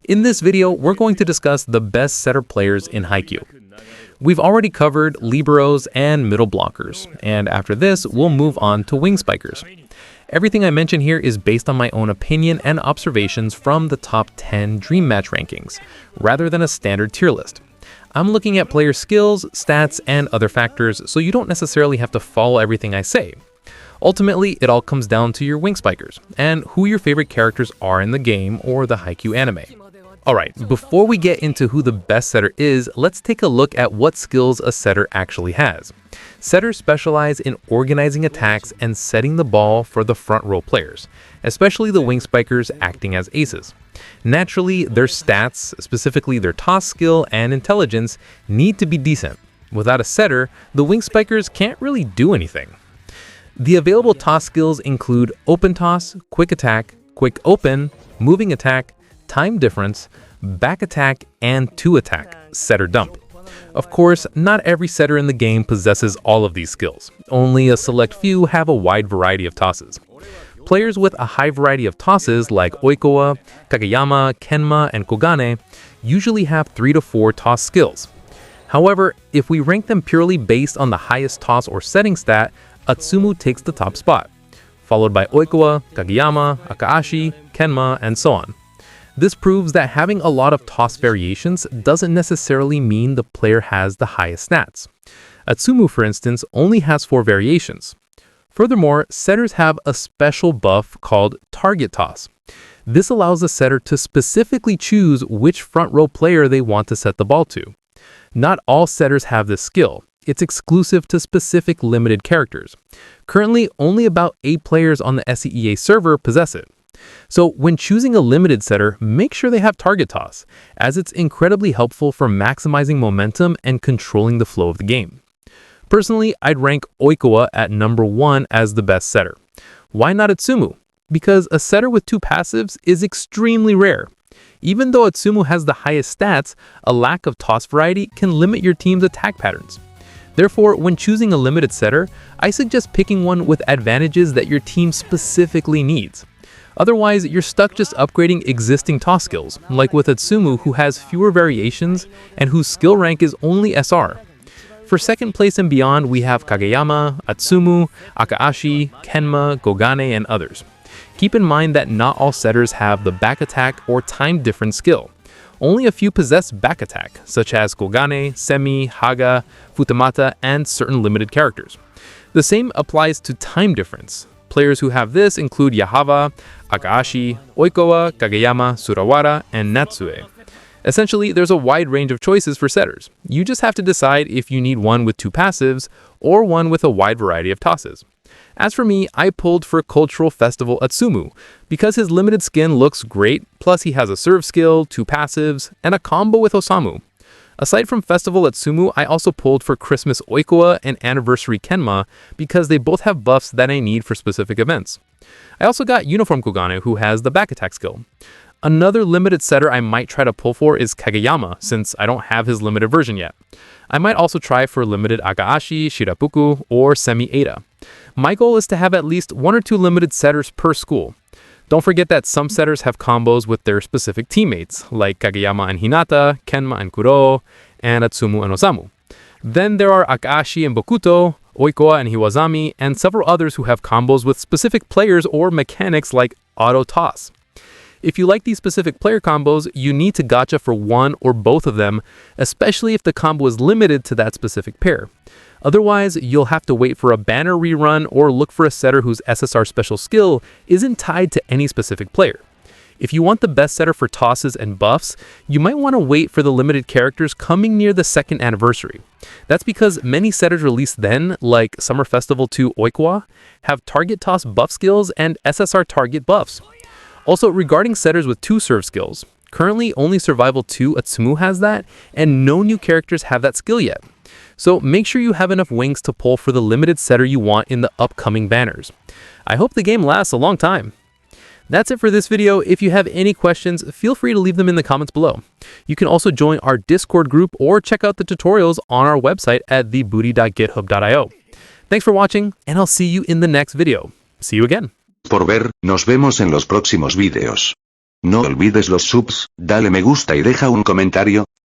In this video, we're going to discuss the best setter players in Haikyu. We've already covered liberos and middle blockers, and after this, we'll move on to wing spikers. Everything I mention here is based on my own opinion and observations from the top 10 Dream Match rankings, rather than a standard tier list. I'm looking at player skills, stats, and other factors, so you don't necessarily have to follow everything I say. Ultimately, it all comes down to your wing spikers, and who your favorite characters are in the game or the Haikyu anime. Alright, before we get into who the best setter is, let's take a look at what skills a setter actually has. Setters specialize in organizing attacks and setting the ball for the front row players, especially the wing spikers acting as aces. Naturally, their stats, specifically their toss skill and intelligence, need to be decent. Without a setter, the wing spikers can't really do anything. The available toss skills include open toss, quick attack, quick open, moving attack, time difference, back attack, and two attack, setter dump. Of course, not every setter in the game possesses all of these skills. Only a select few have a wide variety of tosses. Players with a high variety of tosses like Oikawa, Kageyama, Kenma, and Kogane usually have 3 to 4 toss skills. However, if we rank them purely based on the highest toss or setting stat, Atsumu takes the top spot, followed by Oikawa, Kageyama, Akaashi, Kenma, and so on. This proves that having a lot of toss variations doesn't necessarily mean the player has the highest stats. Atsumu, for instance, only has 4 variations. Furthermore, setters have a special buff called target toss. This allows the setter to specifically choose which front row player they want to set the ball to. Not all setters have this skill. It's exclusive to specific limited characters. Currently, only about 8 players on the SEEA server possess it. So when choosing a limited setter, make sure they have target toss, as it's incredibly helpful for maximizing momentum and controlling the flow of the game. Personally, I'd rank Oikawa at number 1 as the best setter. Why not Atsumu? Because a setter with 2 passives is extremely rare. Even though Atsumu has the highest stats, a lack of toss variety can limit your team's attack patterns. Therefore, when choosing a limited setter, I suggest picking one with advantages that your team specifically needs. Otherwise, you're stuck just upgrading existing toss skills, like with Atsumu, who has fewer variations and whose skill rank is only SR. For second place and beyond, we have Kageyama, Atsumu, Akaashi, Kenma, Kogane, and others. Keep in mind that not all setters have the back attack or time difference skill. Only a few possess back attack, such as Kogane, Semi, Haga, Futamata, and certain limited characters. The same applies to time difference. Players who have this include Yahava, Akaashi, Oikawa, Kageyama, Surawara, and Natsue. Essentially, there's a wide range of choices for setters. You just have to decide if you need one with 2 passives or one with a wide variety of tosses. As for me, I pulled for Cultural Festival Atsumu because his limited skin looks great, plus he has a serve skill, 2 passives, and a combo with Osamu. Aside from Festival Atsumu, I also pulled for Christmas Oikawa and Anniversary Kenma because they both have buffs that I need for specific events. I also got Uniform Kogane, who has the back attack skill. Another limited setter I might try to pull for is Kageyama, since I don't have his limited version yet. I might also try for limited Akaashi, Shirapuku, or Semi-Ada. My goal is to have at least 1 or 2 limited setters per school. Don't forget that some setters have combos with their specific teammates, like Kageyama and Hinata, Kenma and Kuro, and Atsumu and Osamu. Then there are Akaashi and Bokuto, Oikawa and Hiwazami, and several others who have combos with specific players or mechanics like auto toss. If you like these specific player combos, you need to gacha for one or both of them, especially if the combo is limited to that specific pair. Otherwise, you'll have to wait for a banner rerun or look for a setter whose SSR special skill isn't tied to any specific player. If you want the best setter for tosses and buffs, you might want to wait for the limited characters coming near the 2nd anniversary. That's because many setters released then, like Summer Festival 2 Oikawa, have target toss buff skills and SSR target buffs. Also, regarding setters with 2 serve skills, currently only Survival 2 Atsumu has that, and no new characters have that skill yet. So make sure you have enough wings to pull for the limited setter you want in the upcoming banners. I hope the game lasts a long time. That's it for this video. If you have any questions, feel free to leave them in the comments below. You can also join our Discord group or check out the tutorials on our website at TheBuDDi.github.io. Thanks for watching, and I'll see you in the next video. See you again. Por ver, nos vemos en los próximos vídeos. No olvides los subs, dale me gusta y deja un comentario,